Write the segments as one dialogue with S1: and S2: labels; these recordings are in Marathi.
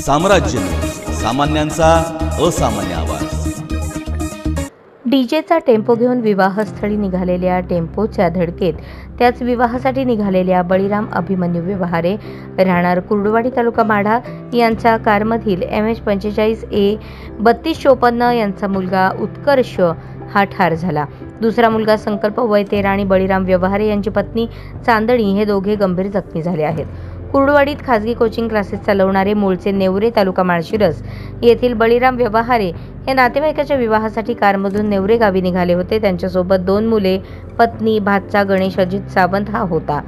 S1: साम्राज्य, सामान्यांचा असामान्य आवाज।
S2: डीजेचा टेम्पो घेऊन विवाहस्थळी निघालेल्या टेम्पोच्या धडकेत त्याच विवाहासाठी निघालेल्या बळीराम अभिमन्यू व्यवहारे राहणार कुर्डुवाडी तालुका माढा यांच्या कारमधील MH45A 3254 यांचा मुलगा उत्कर्ष हा ठार झाला। दुसरा मुलगा संकल्प वय 13 आणि बळीराम व्यवहारे यांची पत्नी चांदणी हे दोघे गंभीर जखमी झाले आहेत। कुर्डुवाडीत खासगी कोचिंग क्लासेस चालवणारे मूळचे नेवरे तालुका माळशिरस येथील बळीराम व्यवहारे हे नातेवाईकाच्या विवाहासाठी कारमधून नेवरे गावी निघाले होते। त्यांच्यासोबत 2 मुले, पत्नी, भाचा गणेश अजित सावंत हा होता।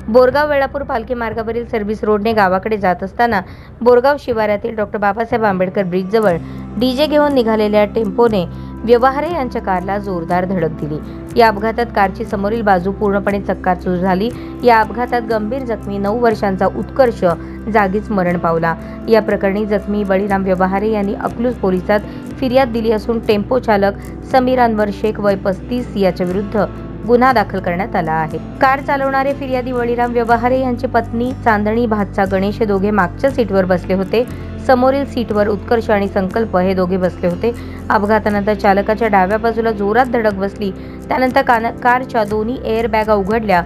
S2: बोरगाव वेळापूर पालखी मार्गावरील सर्व्हिस रोडने गावाकडे जात असताना बोरगाव शिवारातील डॉ. बाबासाहेब आंबेडकर ब्रिजजवळ डीजे घेऊन निघालेल्या टेम्पोने व्यवहारे यांच्या कारला जोरदार धडक दिली। या अपघातात कारची समोरील बाजू पूर्णपणे चक्काचूर झाली। या अपघातात गंभीर जखमी 9 वर्षांचा उत्कर्ष जागीच मरण पावला। या प्रकरणी जखमी बळीराम व्यवहारे यांनी अकलूज पोलिसात फिर्याद दिली असून टेम्पो चालक समीर अनवर शेख वय 35 याच्या विरुद्ध गुन्हा दाखल करण्यात आला आहे। कार चालवणारे फिर्यादी बळीराम व्यवहारे यांची पत्नी चांदणी, भाचा गणेश हे दोघे मागच्या सीटवर बसले होते। समोरील सीटवर उत्कर्ष आणि संकल्प हे दोघे बसले होते। अपघातानंतर चालकाच्या डाव्या बाजूला जोरात धडक बसली। त्यानंतर कारच्या दोन्ही एअर बॅगा उघडल्या,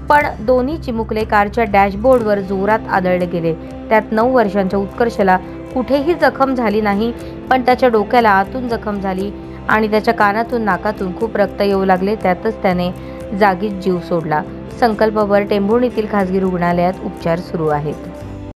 S2: पण दोन्ही चिमुकले कारच्या डॅशबोर्डवर जोरात आदळले गेले। त्यात 9 वर्षांच्या उत्कर्षला कुठेही जखम झाली नाही, पण त्याच्या डोक्याला आतून जखम झाली आणि त्याच्या कानातून नाकातून खूप रक्त येऊ लागले। त्यातच त्याने जागीच जीव सोडला। संकल्पवर टेंभुर्णीतील खासगी रुग्णालयात उपचार सुरू आहेत।